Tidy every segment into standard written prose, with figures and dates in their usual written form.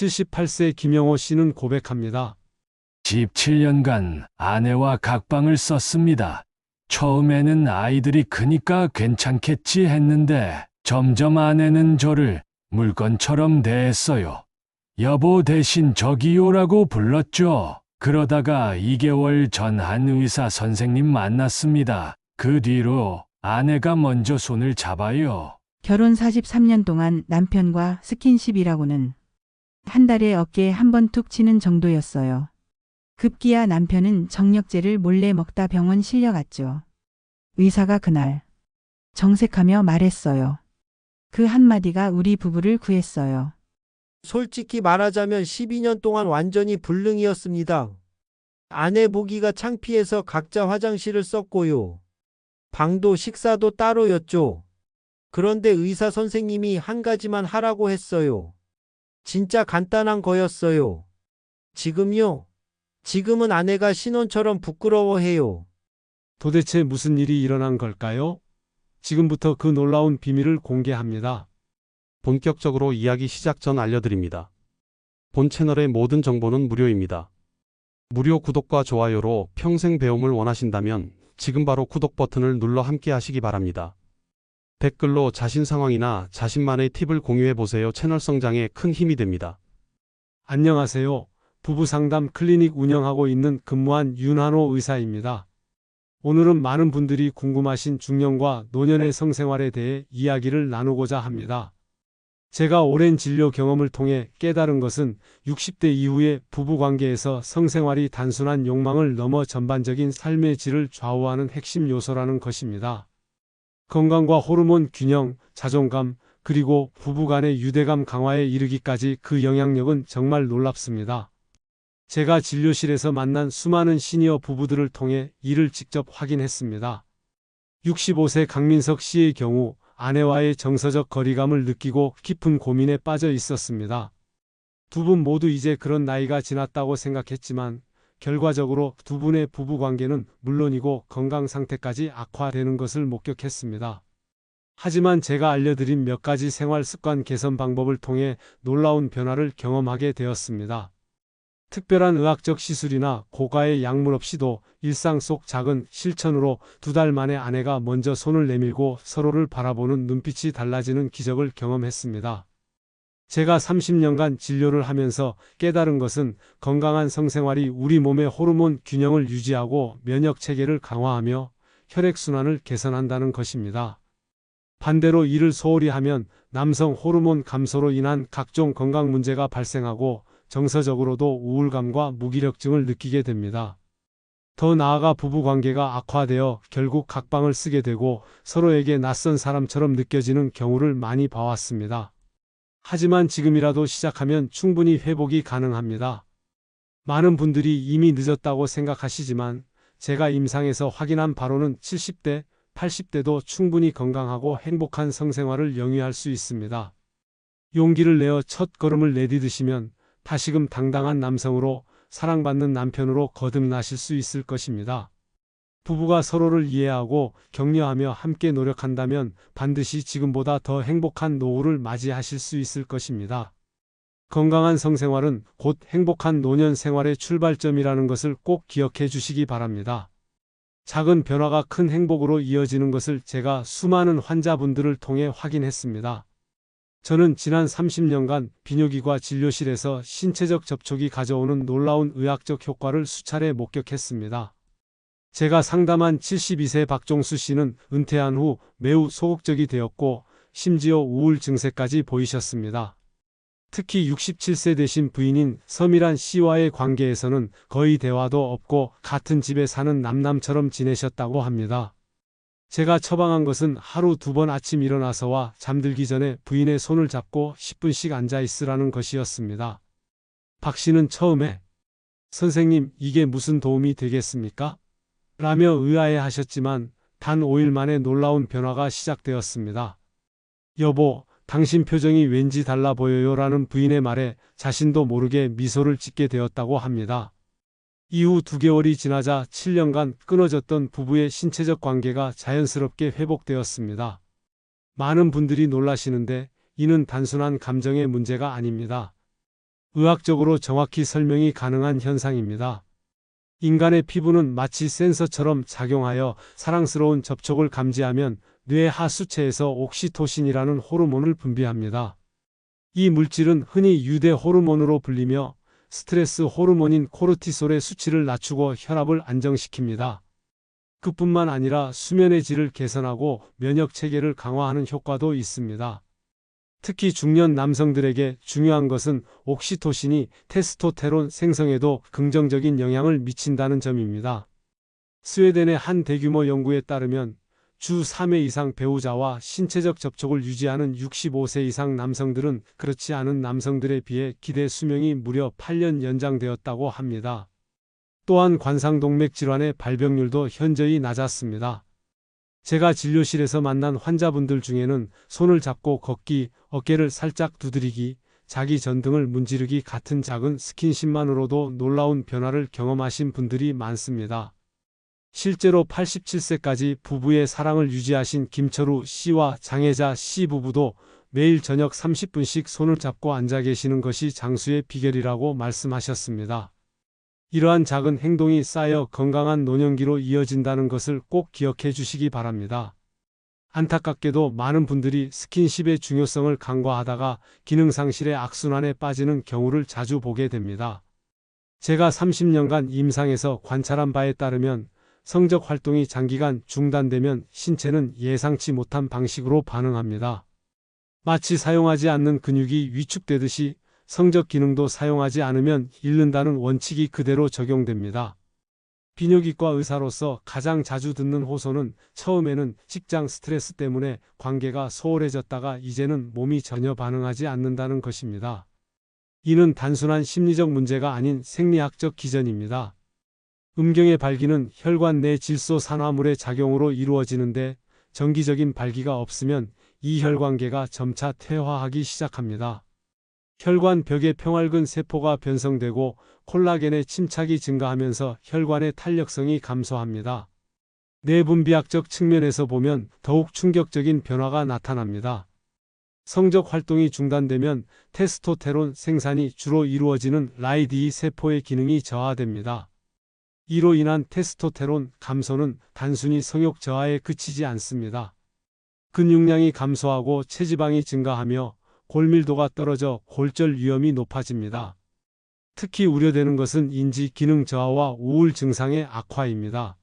78세 김영호 씨는 고백합니다. 17년간 아내와 각방을 썼습니다. 처음에는 아이들이 크니까 괜찮겠지 했는데 점점 아내는 저를 물건처럼 대했어요. 여보 대신 저기요라고 불렀죠. 그러다가 2개월 전 한 의사 선생님 만났습니다. 그 뒤로 아내가 먼저 손을 잡아요. 결혼 43년 동안 남편과 스킨십이라고는 한 달에 어깨에 한 번 툭 치는 정도였어요. 급기야 남편은 정력제를 몰래 먹다 병원 실려갔죠. 의사가 그날 정색하며 말했어요. 그 한마디가 우리 부부를 구했어요. 솔직히 말하자면 12년 동안 완전히 불능이었습니다. 아내 보기가 창피해서 각자 화장실을 썼고요. 방도 식사도 따로였죠. 그런데 의사 선생님이 한 가지만 하라고 했어요. 진짜 간단한 거였어요. 지금요? 지금은 아내가 신혼처럼 부끄러워해요. 도대체 무슨 일이 일어난 걸까요? 지금부터 그 놀라운 비밀을 공개합니다. 본격적으로 이야기 시작 전 알려드립니다. 본 채널의 모든 정보는 무료입니다. 무료 구독과 좋아요로 평생 배움을 원하신다면 지금 바로 구독 버튼을 눌러 함께 하시기 바랍니다. 댓글로 자신 상황이나 자신만의 팁을 공유해보세요. 채널 성장에 큰 힘이 됩니다. 안녕하세요. 부부상담 클리닉 운영하고 있는 근무한 윤한호 의사입니다. 오늘은 많은 분들이 궁금하신 중년과 노년의 성생활에 대해 이야기를 나누고자 합니다. 제가 오랜 진료 경험을 통해 깨달은 것은 60대 이후의 부부관계에서 성생활이 단순한 욕망을 넘어 전반적인 삶의 질을 좌우하는 핵심 요소라는 것입니다. 건강과 호르몬 균형, 자존감, 그리고 부부간의 유대감 강화에 이르기까지 그 영향력은 정말 놀랍습니다. 제가 진료실에서 만난 수많은 시니어 부부들을 통해 이를 직접 확인했습니다. 65세 강민석 씨의 경우 아내와의 정서적 거리감을 느끼고 깊은 고민에 빠져 있었습니다. 두 분 모두 이제 그런 나이가 지났다고 생각했지만 결과적으로 두 분의 부부관계는 물론이고 건강 상태까지 악화되는 것을 목격했습니다. 하지만 제가 알려드린 몇 가지 생활 습관 개선 방법을 통해 놀라운 변화를 경험하게 되었습니다. 특별한 의학적 시술이나 고가의 약물 없이도 일상 속 작은 실천으로 2달 만에 아내가 먼저 손을 내밀고 서로를 바라보는 눈빛이 달라지는 기적을 경험했습니다. 제가 30년간 진료를 하면서 깨달은 것은 건강한 성생활이 우리 몸의 호르몬 균형을 유지하고 면역 체계를 강화하며 혈액순환을 개선한다는 것입니다. 반대로 이를 소홀히 하면 남성 호르몬 감소로 인한 각종 건강 문제가 발생하고 정서적으로도 우울감과 무기력증을 느끼게 됩니다. 더 나아가 부부관계가 악화되어 결국 각방을 쓰게 되고 서로에게 낯선 사람처럼 느껴지는 경우를 많이 봐왔습니다. 하지만 지금이라도 시작하면 충분히 회복이 가능합니다. 많은 분들이 이미 늦었다고 생각하시지만 제가 임상에서 확인한 바로는 70대, 80대도 충분히 건강하고 행복한 성생활을 영위할 수 있습니다. 용기를 내어 첫 걸음을 내디디시면 다시금 당당한 남성으로 사랑받는 남편으로 거듭나실 수 있을 것입니다. 부부가 서로를 이해하고 격려하며 함께 노력한다면 반드시 지금보다 더 행복한 노후를 맞이하실 수 있을 것입니다. 건강한 성생활은 곧 행복한 노년 생활의 출발점이라는 것을 꼭 기억해 주시기 바랍니다. 작은 변화가 큰 행복으로 이어지는 것을 제가 수많은 환자분들을 통해 확인했습니다. 저는 지난 30년간 비뇨기과 진료실에서 신체적 접촉이 가져오는 놀라운 의학적 효과를 수차례 목격했습니다. 제가 상담한 72세 박종수 씨는 은퇴한 후 매우 소극적이 되었고 심지어 우울 증세까지 보이셨습니다. 특히 67세 되신 부인인 서미란 씨와의 관계에서는 거의 대화도 없고 같은 집에 사는 남남처럼 지내셨다고 합니다. 제가 처방한 것은 하루 2번 아침 일어나서와 잠들기 전에 부인의 손을 잡고 10분씩 앉아 있으라는 것이었습니다. 박 씨는 처음에 "선생님, 이게 무슨 도움이 되겠습니까?" 라며 의아해하셨지만 단 5일 만에 놀라운 변화가 시작되었습니다. "여보, 당신 표정이 왠지 달라 보여요" 라는 부인의 말에 자신도 모르게 미소를 짓게 되었다고 합니다. 이후 2개월이 지나자 7년간 끊어졌던 부부의 신체적 관계가 자연스럽게 회복되었습니다. 많은 분들이 놀라시는데 이는 단순한 감정의 문제가 아닙니다. 의학적으로 정확히 설명이 가능한 현상입니다. 인간의 피부는 마치 센서처럼 작용하여 사랑스러운 접촉을 감지하면 뇌 하수체에서 옥시토신이라는 호르몬을 분비합니다. 이 물질은 흔히 유대 호르몬으로 불리며 스트레스 호르몬인 코르티솔의 수치를 낮추고 혈압을 안정시킵니다. 그뿐만 아니라 수면의 질을 개선하고 면역 체계를 강화하는 효과도 있습니다. 특히 중년 남성들에게 중요한 것은 옥시토신이 테스토테론 생성에도 긍정적인 영향을 미친다는 점입니다. 스웨덴의 한 대규모 연구에 따르면 주 3회 이상 배우자와 신체적 접촉을 유지하는 65세 이상 남성들은 그렇지 않은 남성들에 비해 기대 수명이 무려 8년 연장되었다고 합니다. 또한 관상동맥 질환의 발병률도 현저히 낮았습니다. 제가 진료실에서 만난 환자분들 중에는 손을 잡고 걷기, 어깨를 살짝 두드리기, 자기 전 등을 문지르기 같은 작은 스킨십만으로도 놀라운 변화를 경험하신 분들이 많습니다. 실제로 87세까지 부부의 사랑을 유지하신 김철우 씨와 장혜자 씨 부부도 매일 저녁 30분씩 손을 잡고 앉아 계시는 것이 장수의 비결이라고 말씀하셨습니다. 이러한 작은 행동이 쌓여 건강한 노년기로 이어진다는 것을 꼭 기억해 주시기 바랍니다. 안타깝게도 많은 분들이 스킨십의 중요성을 간과하다가 기능상실의 악순환에 빠지는 경우를 자주 보게 됩니다. 제가 30년간 임상에서 관찰한 바에 따르면 성적 활동이 장기간 중단되면 신체는 예상치 못한 방식으로 반응합니다. 마치 사용하지 않는 근육이 위축되듯이 성적 기능도 사용하지 않으면 잃는다는 원칙이 그대로 적용됩니다. 비뇨기과 의사로서 가장 자주 듣는 호소는 처음에는 직장 스트레스 때문에 관계가 소홀해졌다가 이제는 몸이 전혀 반응하지 않는다는 것입니다. 이는 단순한 심리적 문제가 아닌 생리학적 기전입니다. 음경의 발기는 혈관 내 질소 산화물의 작용으로 이루어지는데 정기적인 발기가 없으면 이 혈관계가 점차 퇴화하기 시작합니다. 혈관 벽의 평활근 세포가 변성되고 콜라겐의 침착이 증가하면서 혈관의 탄력성이 감소합니다. 내분비학적 측면에서 보면 더욱 충격적인 변화가 나타납니다. 성적 활동이 중단되면 테스토테론 생산이 주로 이루어지는 라이디 세포의 기능이 저하됩니다. 이로 인한 테스토테론 감소는 단순히 성욕 저하에 그치지 않습니다. 근육량이 감소하고 체지방이 증가하며 골밀도가 떨어져 골절 위험이 높아집니다. 특히 우려되는 것은 인지 기능 저하와 우울 증상의 악화입니다.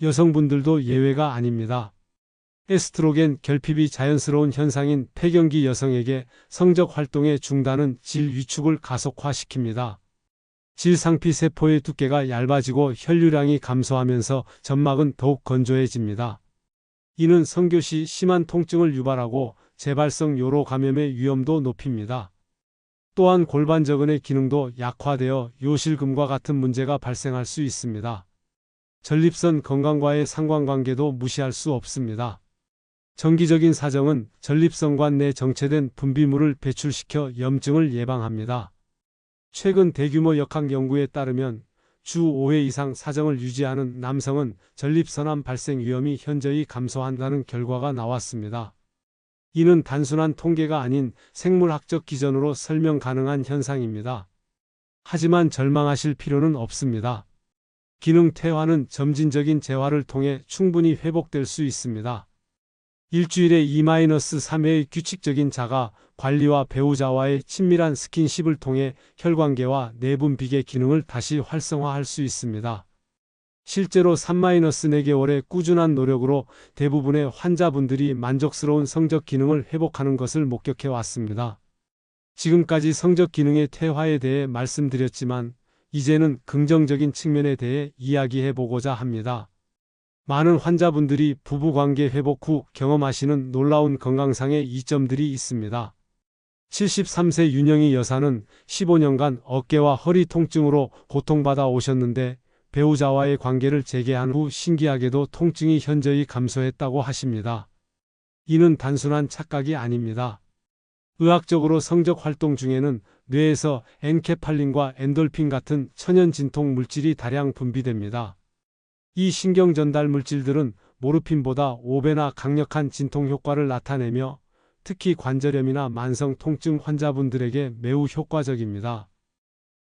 여성분들도 예외가 아닙니다. 에스트로겐 결핍이 자연스러운 현상인 폐경기 여성에게 성적 활동의 중단은 질 위축을 가속화시킵니다. 질상피 세포의 두께가 얇아지고 혈류량이 감소하면서 점막은 더욱 건조해집니다. 이는 성교 시 심한 통증을 유발하고 재발성 요로 감염의 위험도 높입니다. 또한 골반저근의 기능도 약화되어 요실금과 같은 문제가 발생할 수 있습니다. 전립선 건강과의 상관관계도 무시할 수 없습니다. 정기적인 사정은 전립선관 내 정체된 분비물을 배출시켜 염증을 예방합니다. 최근 대규모 역학 연구에 따르면 주 5회 이상 사정을 유지하는 남성은 전립선암 발생 위험이 현저히 감소한다는 결과가 나왔습니다. 이는 단순한 통계가 아닌 생물학적 기전으로 설명 가능한 현상입니다. 하지만 절망하실 필요는 없습니다. 기능 퇴화는 점진적인 재활을 통해 충분히 회복될 수 있습니다. 일주일에 2-3회의 규칙적인 자가 관리와 배우자와의 친밀한 스킨십을 통해 혈관계와 내분비계 기능을 다시 활성화할 수 있습니다. 실제로 3-4개월의 꾸준한 노력으로 대부분의 환자분들이 만족스러운 성적 기능을 회복하는 것을 목격해 왔습니다. 지금까지 성적 기능의 퇴화에 대해 말씀드렸지만 이제는 긍정적인 측면에 대해 이야기해 보고자 합니다. 많은 환자분들이 부부관계 회복 후 경험하시는 놀라운 건강상의 이점들이 있습니다. 73세 윤영희 여사는 15년간 어깨와 허리 통증으로 고통받아 오셨는데 배우자와의 관계를 재개한 후 신기하게도 통증이 현저히 감소했다고 하십니다. 이는 단순한 착각이 아닙니다. 의학적으로 성적 활동 중에는 뇌에서 엔케팔린과 엔돌핀 같은 천연 진통 물질이 다량 분비됩니다. 이 신경 전달 물질들은 모르핀보다 5배나 강력한 진통 효과를 나타내며 특히 관절염이나 만성 통증 환자분들에게 매우 효과적입니다.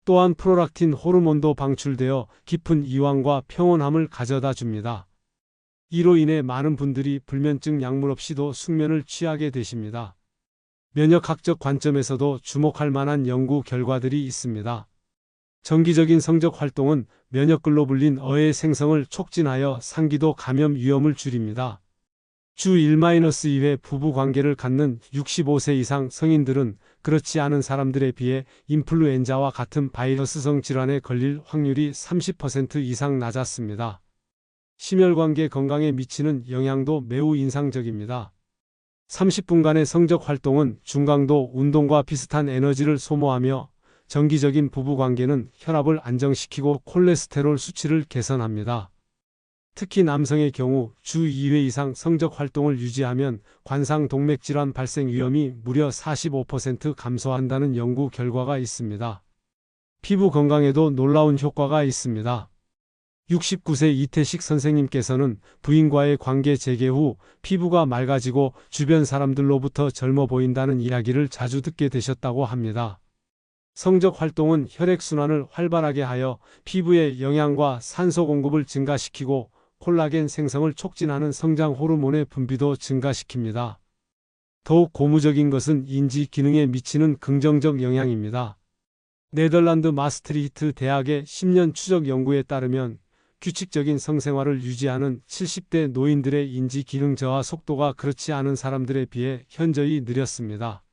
또한 프롤락틴 호르몬도 방출되어 깊은 이완과 평온함을 가져다 줍니다. 이로 인해 많은 분들이 불면증 약물 없이도 숙면을 취하게 되십니다. 면역학적 관점에서도 주목할 만한 연구 결과들이 있습니다. 정기적인 성적 활동은 면역글로불린 어의 생성을 촉진하여 상기도 감염 위험을 줄입니다. 주 1-2회 부부 관계를 갖는 65세 이상 성인들은 그렇지 않은 사람들에 비해 인플루엔자와 같은 바이러스성 질환에 걸릴 확률이 30% 이상 낮았습니다. 심혈관계 건강에 미치는 영향도 매우 인상적입니다. 30분간의 성적 활동은 중강도 운동과 비슷한 에너지를 소모하며 정기적인 부부 관계는 혈압을 안정시키고 콜레스테롤 수치를 개선합니다. 특히 남성의 경우 주 2회 이상 성적 활동을 유지하면 관상동맥질환 발생 위험이 무려 45% 감소한다는 연구 결과가 있습니다. 피부 건강에도 놀라운 효과가 있습니다. 69세 이태식 선생님께서는 부인과의 관계 재개 후 피부가 맑아지고 주변 사람들로부터 젊어 보인다는 이야기를 자주 듣게 되셨다고 합니다. 성적 활동은 혈액순환을 활발하게 하여 피부의 영양과 산소 공급을 증가시키고 콜라겐 생성을 촉진하는 성장 호르몬의 분비도 증가시킵니다. 더욱 고무적인 것은 인지 기능에 미치는 긍정적 영향입니다. 네덜란드 마스트리히트 대학의 10년 추적 연구에 따르면 규칙적인 성생활을 유지하는 70대 노인들의 인지 기능 저하 속도가 그렇지 않은 사람들에 비해 현저히 느렸습니다.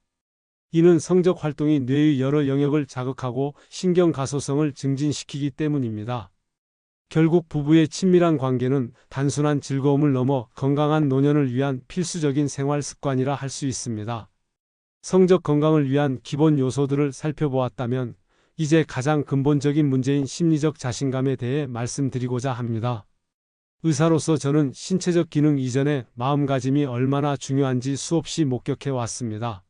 이는 성적 활동이 뇌의 여러 영역을 자극하고 신경 가소성을 증진시키기 때문입니다. 결국 부부의 친밀한 관계는 단순한 즐거움을 넘어 건강한 노년을 위한 필수적인 생활 습관이라 할 수 있습니다. 성적 건강을 위한 기본 요소들을 살펴보았다면 이제 가장 근본적인 문제인 심리적 자신감에 대해 말씀드리고자 합니다. 의사로서 저는 신체적 기능 이전에 마음가짐이 얼마나 중요한지 수없이 목격해 왔습니다.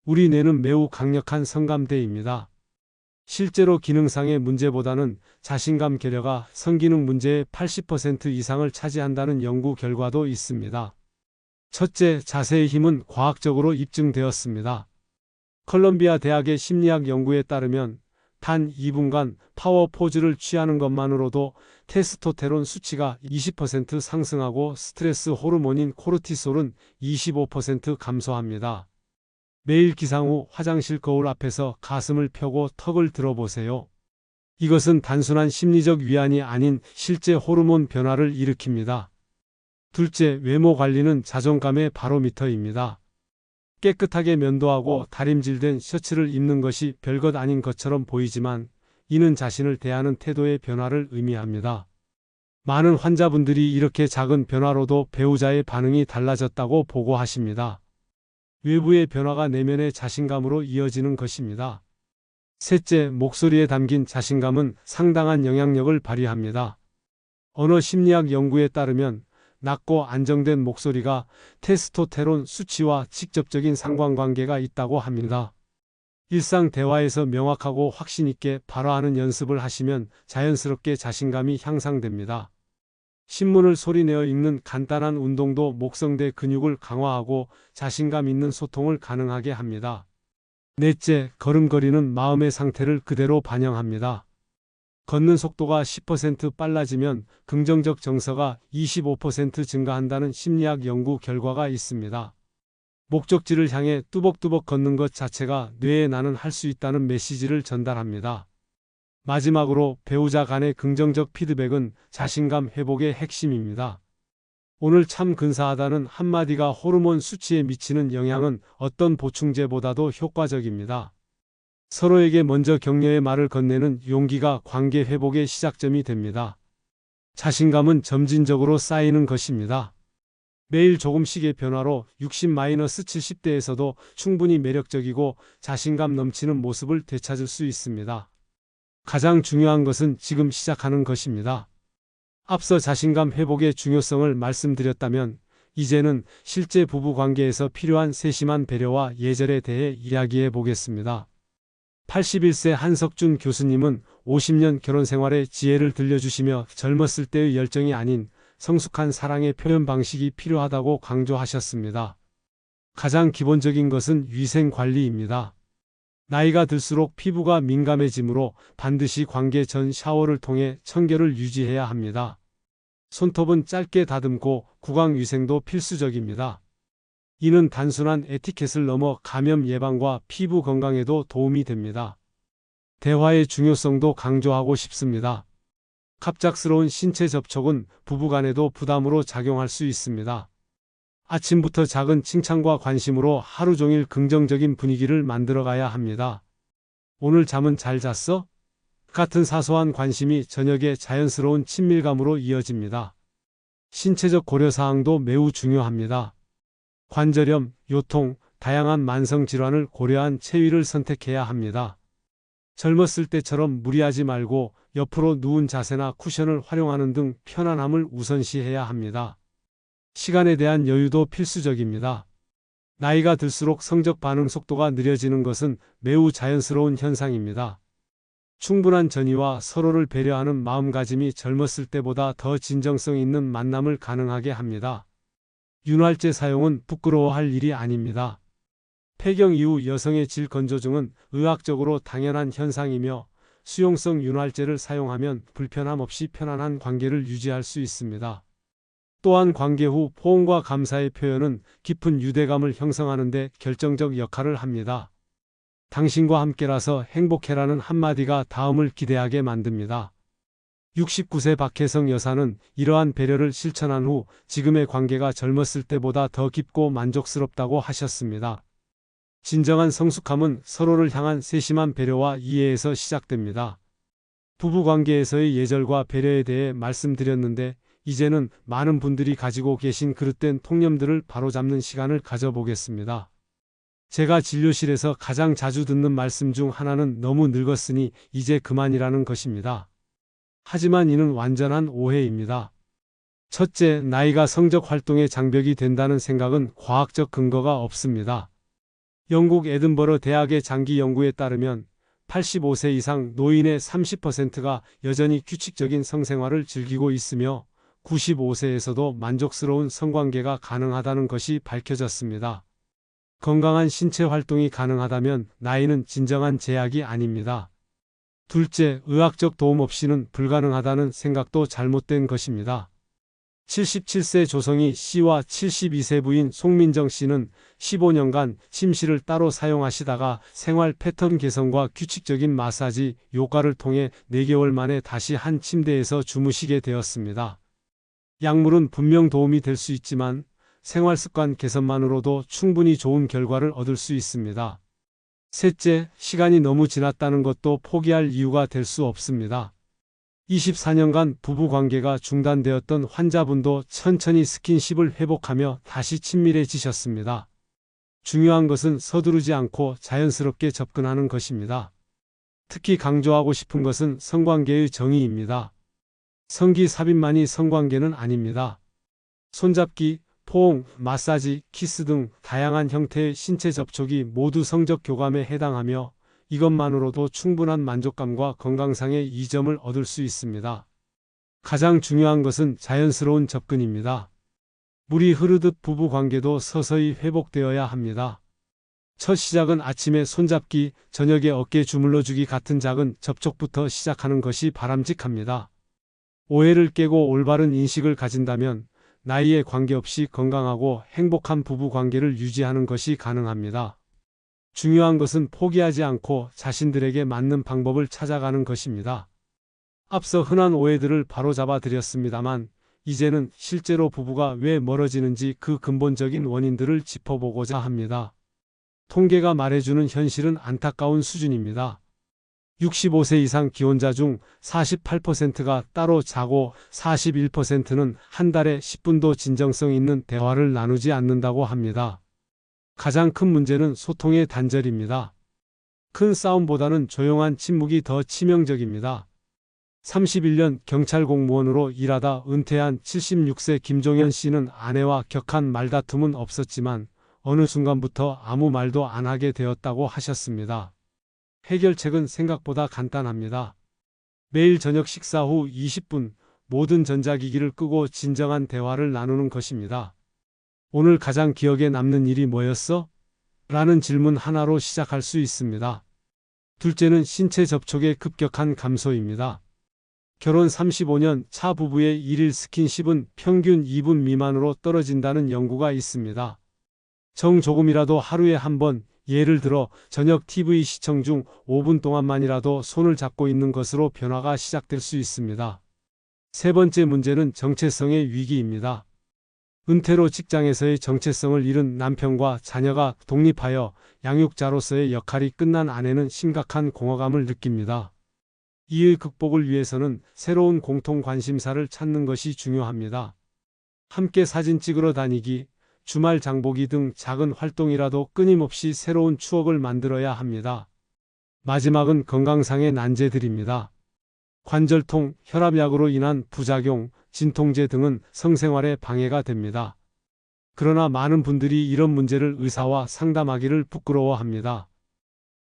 우리 뇌는 매우 강력한 성감대입니다. 실제로 기능상의 문제보다는 자신감 결여가 성기능 문제의 80% 이상을 차지한다는 연구 결과도 있습니다. 첫째, 자세의 힘은 과학적으로 입증되었습니다. 컬럼비아 대학의 심리학 연구에 따르면 단 2분간 파워 포즈를 취하는 것만으로도 테스토테론 수치가 20% 상승하고 스트레스 호르몬인 코르티솔은 25% 감소합니다. 매일 기상 후 화장실 거울 앞에서 가슴을 펴고 턱을 들어보세요. 이것은 단순한 심리적 위안이 아닌 실제 호르몬 변화를 일으킵니다. 둘째, 외모 관리는 자존감의 바로미터입니다. 깨끗하게 면도하고 다림질된 셔츠를 입는 것이 별것 아닌 것처럼 보이지만 이는 자신을 대하는 태도의 변화를 의미합니다. 많은 환자분들이 이렇게 작은 변화로도 배우자의 반응이 달라졌다고 보고하십니다. 외부의 변화가 내면의 자신감으로 이어지는 것입니다. 셋째, 목소리에 담긴 자신감은 상당한 영향력을 발휘합니다. 언어 심리학 연구에 따르면 낮고 안정된 목소리가 테스토테론 수치와 직접적인 상관관계가 있다고 합니다. 일상 대화에서 명확하고 확신 있게 발화하는 연습을 하시면 자연스럽게 자신감이 향상됩니다. 신문을 소리내어 읽는 간단한 운동도 목성대 근육을 강화하고 자신감 있는 소통을 가능하게 합니다. 넷째, 걸음걸이는 마음의 상태를 그대로 반영합니다. 걷는 속도가 10% 빨라지면 긍정적 정서가 25% 증가한다는 심리학 연구 결과가 있습니다. 목적지를 향해 뚜벅뚜벅 걷는 것 자체가 뇌에 나는 할 수 있다는 메시지를 전달합니다. 마지막으로 배우자 간의 긍정적 피드백은 자신감 회복의 핵심입니다. 오늘 참 근사하다는 한마디가 호르몬 수치에 미치는 영향은 어떤 보충제보다도 효과적입니다. 서로에게 먼저 격려의 말을 건네는 용기가 관계 회복의 시작점이 됩니다. 자신감은 점진적으로 쌓이는 것입니다. 매일 조금씩의 변화로 60-70대에서도 충분히 매력적이고 자신감 넘치는 모습을 되찾을 수 있습니다. 가장 중요한 것은 지금 시작하는 것입니다. 앞서 자신감 회복의 중요성을 말씀드렸다면 이제는 실제 부부 관계에서 필요한 세심한 배려와 예절에 대해 이야기해 보겠습니다. 81세 한석준 교수님은 50년 결혼 생활의 지혜를 들려주시며 젊었을 때의 열정이 아닌 성숙한 사랑의 표현 방식이 필요하다고 강조하셨습니다. 가장 기본적인 것은 위생 관리입니다. 나이가 들수록 피부가 민감해지므로 반드시 관계 전 샤워를 통해 청결을 유지해야 합니다. 손톱은 짧게 다듬고 구강 위생도 필수적입니다. 이는 단순한 에티켓을 넘어 감염 예방과 피부 건강에도 도움이 됩니다. 대화의 중요성도 강조하고 싶습니다. 갑작스러운 신체 접촉은 부부간에도 부담으로 작용할 수 있습니다. 아침부터 작은 칭찬과 관심으로 하루 종일 긍정적인 분위기를 만들어가야 합니다. 오늘 잠은 잘 잤어? 같은 사소한 관심이 저녁에 자연스러운 친밀감으로 이어집니다. 신체적 고려사항도 매우 중요합니다. 관절염, 요통, 다양한 만성질환을 고려한 체위를 선택해야 합니다. 젊었을 때처럼 무리하지 말고 옆으로 누운 자세나 쿠션을 활용하는 등 편안함을 우선시해야 합니다. 시간에 대한 여유도 필수적입니다. 나이가 들수록 성적 반응 속도가 느려지는 것은 매우 자연스러운 현상입니다. 충분한 전이와 서로를 배려하는 마음가짐이 젊었을 때보다 더 진정성 있는 만남을 가능하게 합니다. 윤활제 사용은 부끄러워할 일이 아닙니다. 폐경 이후 여성의 질 건조증은 의학적으로 당연한 현상이며 수용성 윤활제를 사용하면 불편함 없이 편안한 관계를 유지할 수 있습니다. 또한 관계 후 포옹과 감사의 표현은 깊은 유대감을 형성하는 데 결정적 역할을 합니다. 당신과 함께라서 행복해라는 한마디가 다음을 기대하게 만듭니다. 69세 박혜성 여사는 이러한 배려를 실천한 후 지금의 관계가 젊었을 때보다 더 깊고 만족스럽다고 하셨습니다. 진정한 성숙함은 서로를 향한 세심한 배려와 이해에서 시작됩니다. 부부관계에서의 예절과 배려에 대해 말씀드렸는데 이제는 많은 분들이 가지고 계신 그릇된 통념들을 바로잡는 시간을 가져보겠습니다. 제가 진료실에서 가장 자주 듣는 말씀 중 하나는 너무 늙었으니 이제 그만이라는 것입니다. 하지만 이는 완전한 오해입니다. 첫째, 나이가 성적 활동의 장벽이 된다는 생각은 과학적 근거가 없습니다. 영국 에든버러 대학의 장기 연구에 따르면 85세 이상 노인의 30%가 여전히 규칙적인 성생활을 즐기고 있으며 95세에서도 만족스러운 성관계가 가능하다는 것이 밝혀졌습니다. 건강한 신체 활동이 가능하다면 나이는 진정한 제약이 아닙니다. 둘째, 의학적 도움 없이는 불가능하다는 생각도 잘못된 것입니다. 77세 조성희 씨와 72세 부인 송민정 씨는 15년간 침실을 따로 사용하시다가 생활 패턴 개선과 규칙적인 마사지, 요가를 통해 4개월 만에 다시 한 침대에서 주무시게 되었습니다. 약물은 분명 도움이 될 수 있지만 생활 습관 개선만으로도 충분히 좋은 결과를 얻을 수 있습니다. 셋째, 시간이 너무 지났다는 것도 포기할 이유가 될 수 없습니다. 24년간 부부관계가 중단되었던 환자분도 천천히 스킨십을 회복하며 다시 친밀해지셨습니다. 중요한 것은 서두르지 않고 자연스럽게 접근하는 것입니다. 특히 강조하고 싶은 것은 성관계의 정의입니다. 성기 삽입만이 성관계는 아닙니다. 손잡기, 포옹, 마사지, 키스 등 다양한 형태의 신체 접촉이 모두 성적 교감에 해당하며 이것만으로도 충분한 만족감과 건강상의 이점을 얻을 수 있습니다. 가장 중요한 것은 자연스러운 접근입니다. 물이 흐르듯 부부관계도 서서히 회복되어야 합니다. 첫 시작은 아침에 손잡기, 저녁에 어깨 주물러주기 같은 작은 접촉부터 시작하는 것이 바람직합니다. 오해를 깨고 올바른 인식을 가진다면 나이에 관계없이 건강하고 행복한 부부관계를 유지하는 것이 가능합니다. 중요한 것은 포기하지 않고 자신들에게 맞는 방법을 찾아가는 것입니다. 앞서 흔한 오해들을 바로잡아 드렸습니다만 이제는 실제로 부부가 왜 멀어지는지 그 근본적인 원인들을 짚어보고자 합니다. 통계가 말해주는 현실은 안타까운 수준입니다. 65세 이상 기혼자 중 48%가 따로 자고 41%는 한 달에 10분도 진정성 있는 대화를 나누지 않는다고 합니다. 가장 큰 문제는 소통의 단절입니다. 큰 싸움보다는 조용한 침묵이 더 치명적입니다. 31년 경찰 공무원으로 일하다 은퇴한 76세 김종현 씨는 아내와 격한 말다툼은 없었지만 어느 순간부터 아무 말도 안 하게 되었다고 하셨습니다. 해결책은 생각보다 간단합니다. 매일 저녁 식사 후 20분 모든 전자기기를 끄고 진정한 대화를 나누는 것입니다. 오늘 가장 기억에 남는 일이 뭐였어? 라는 질문 하나로 시작할 수 있습니다. 둘째는 신체 접촉의 급격한 감소입니다. 결혼 35년 차 부부의 일일 스킨십은 평균 2분 미만으로 떨어진다는 연구가 있습니다. 정 조금이라도 하루에 한 번, 예를 들어 저녁 TV 시청 중 5분 동안만이라도 손을 잡고 있는 것으로 변화가 시작될 수 있습니다. 세 번째 문제는 정체성의 위기입니다. 은퇴로 직장에서의 정체성을 잃은 남편과 자녀가 독립하여 양육자로서의 역할이 끝난 아내는 심각한 공허감을 느낍니다. 이의 극복을 위해서는 새로운 공통 관심사를 찾는 것이 중요합니다. 함께 사진 찍으러 다니기, 주말 장보기 등 작은 활동이라도 끊임없이 새로운 추억을 만들어야 합니다. 마지막은 건강상의 난제들입니다. 관절통, 혈압약으로 인한 부작용, 진통제 등은 성생활에 방해가 됩니다. 그러나 많은 분들이 이런 문제를 의사와 상담하기를 부끄러워합니다.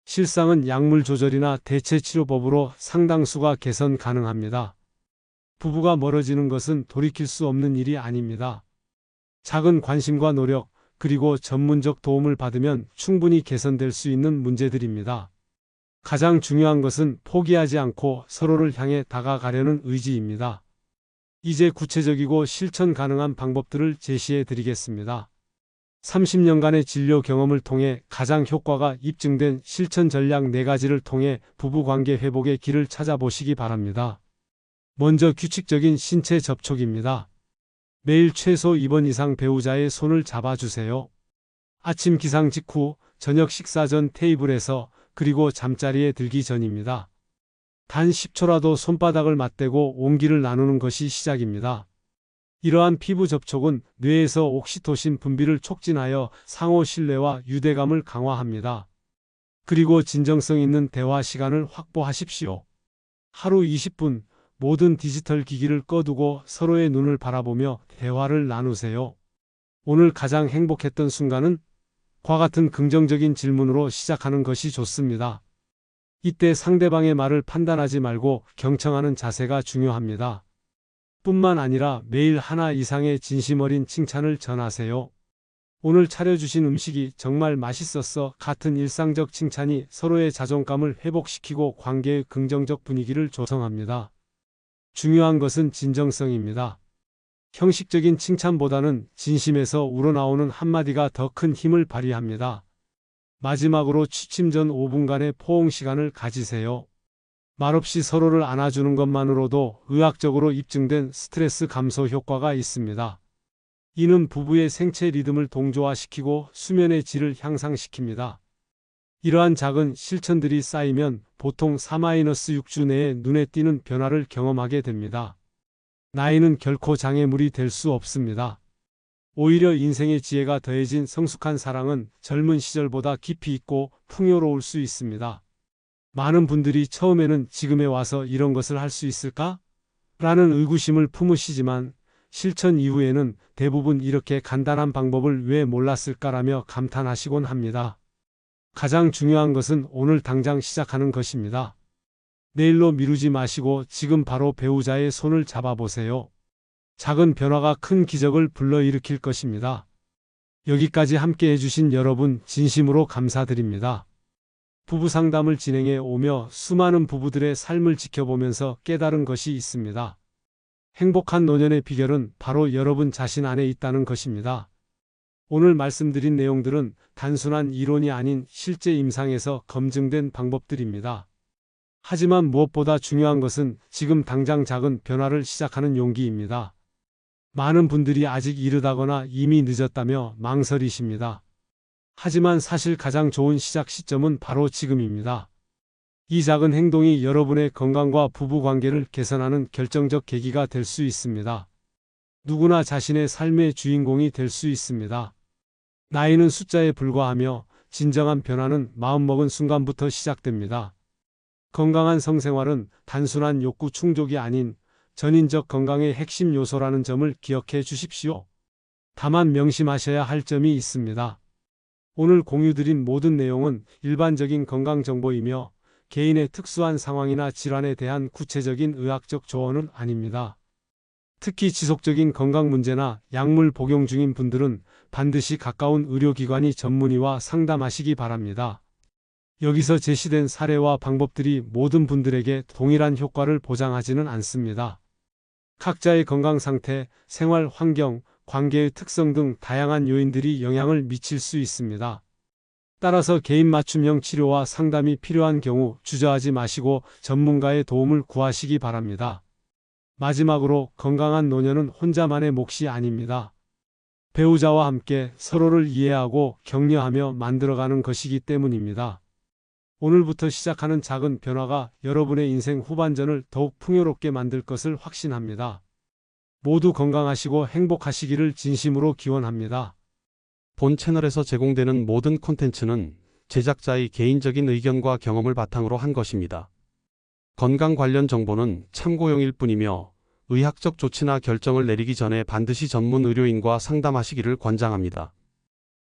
실상은 약물 조절이나 대체 치료법으로 상당수가 개선 가능합니다. 부부가 멀어지는 것은 돌이킬 수 없는 일이 아닙니다. 작은 관심과 노력, 그리고 전문적 도움을 받으면 충분히 개선될 수 있는 문제들입니다. 가장 중요한 것은 포기하지 않고 서로를 향해 다가가려는 의지입니다. 이제 구체적이고 실천 가능한 방법들을 제시해 드리겠습니다. 30년간의 진료 경험을 통해 가장 효과가 입증된 실천 전략 4가지를 통해 부부관계 회복의 길을 찾아보시기 바랍니다. 먼저 규칙적인 신체 접촉입니다. 매일 최소 2번 이상 배우자의 손을 잡아주세요. 아침 기상 직후, 저녁 식사 전 테이블에서, 그리고 잠자리에 들기 전입니다. 단 10초라도 손바닥을 맞대고 온기를 나누는 것이 시작입니다. 이러한 피부 접촉은 뇌에서 옥시토신 분비를 촉진하여 상호 신뢰와 유대감을 강화합니다. 그리고 진정성 있는 대화 시간을 확보하십시오. 하루 20분, 모든 디지털 기기를 꺼두고 서로의 눈을 바라보며 대화를 나누세요. 오늘 가장 행복했던 순간은? 과 같은 긍정적인 질문으로 시작하는 것이 좋습니다. 이때 상대방의 말을 판단하지 말고 경청하는 자세가 중요합니다. 뿐만 아니라 매일 하나 이상의 진심 어린 칭찬을 전하세요. 오늘 차려주신 음식이 정말 맛있었어 같은 일상적 칭찬이 서로의 자존감을 회복시키고 관계의 긍정적 분위기를 조성합니다. 중요한 것은 진정성입니다. 형식적인 칭찬보다는 진심에서 우러나오는 한마디가 더 큰 힘을 발휘합니다. 마지막으로 취침 전 5분간의 포옹 시간을 가지세요. 말없이 서로를 안아주는 것만으로도 의학적으로 입증된 스트레스 감소 효과가 있습니다. 이는 부부의 생체 리듬을 동조화시키고 수면의 질을 향상시킵니다. 이러한 작은 실천들이 쌓이면 보통 4-6주 내에 눈에 띄는 변화를 경험하게 됩니다. 나이는 결코 장애물이 될 수 없습니다. 오히려 인생의 지혜가 더해진 성숙한 사랑은 젊은 시절보다 깊이 있고 풍요로울 수 있습니다. 많은 분들이 처음에는 지금에 와서 이런 것을 할 수 있을까? 라는 의구심을 품으시지만 실천 이후에는 대부분 이렇게 간단한 방법을 왜 몰랐을까라며 감탄하시곤 합니다. 가장 중요한 것은 오늘 당장 시작하는 것입니다. 내일로 미루지 마시고 지금 바로 배우자의 손을 잡아보세요. 작은 변화가 큰 기적을 불러일으킬 것입니다. 여기까지 함께 해주신 여러분 진심으로 감사드립니다. 부부 상담을 진행해 오며 수많은 부부들의 삶을 지켜보면서 깨달은 것이 있습니다. 행복한 노년의 비결은 바로 여러분 자신 안에 있다는 것입니다. 오늘 말씀드린 내용들은 단순한 이론이 아닌 실제 임상에서 검증된 방법들입니다. 하지만 무엇보다 중요한 것은 지금 당장 작은 변화를 시작하는 용기입니다. 많은 분들이 아직 이르다거나 이미 늦었다며 망설이십니다. 하지만 사실 가장 좋은 시작 시점은 바로 지금입니다. 이 작은 행동이 여러분의 건강과 부부관계를 개선하는 결정적 계기가 될 수 있습니다. 누구나 자신의 삶의 주인공이 될 수 있습니다. 나이는 숫자에 불과하며 진정한 변화는 마음먹은 순간부터 시작됩니다. 건강한 성생활은 단순한 욕구 충족이 아닌 전인적 건강의 핵심 요소라는 점을 기억해 주십시오. 다만 명심하셔야 할 점이 있습니다. 오늘 공유드린 모든 내용은 일반적인 건강 정보이며 개인의 특수한 상황이나 질환에 대한 구체적인 의학적 조언은 아닙니다. 특히 지속적인 건강 문제나 약물 복용 중인 분들은 반드시 가까운 의료기관이 전문의와 상담하시기 바랍니다. 여기서 제시된 사례와 방법들이 모든 분들에게 동일한 효과를 보장하지는 않습니다. 각자의 건강 상태, 생활 환경, 관계의 특성 등 다양한 요인들이 영향을 미칠 수 있습니다. 따라서 개인 맞춤형 치료와 상담이 필요한 경우 주저하지 마시고 전문가의 도움을 구하시기 바랍니다. 마지막으로 건강한 노년은 혼자만의 몫이 아닙니다. 배우자와 함께 서로를 이해하고 격려하며 만들어가는 것이기 때문입니다. 오늘부터 시작하는 작은 변화가 여러분의 인생 후반전을 더욱 풍요롭게 만들 것을 확신합니다. 모두 건강하시고 행복하시기를 진심으로 기원합니다. 본 채널에서 제공되는 모든 콘텐츠는 제작자의 개인적인 의견과 경험을 바탕으로 한 것입니다. 건강 관련 정보는 참고용일 뿐이며 의학적 조치나 결정을 내리기 전에 반드시 전문 의료인과 상담하시기를 권장합니다.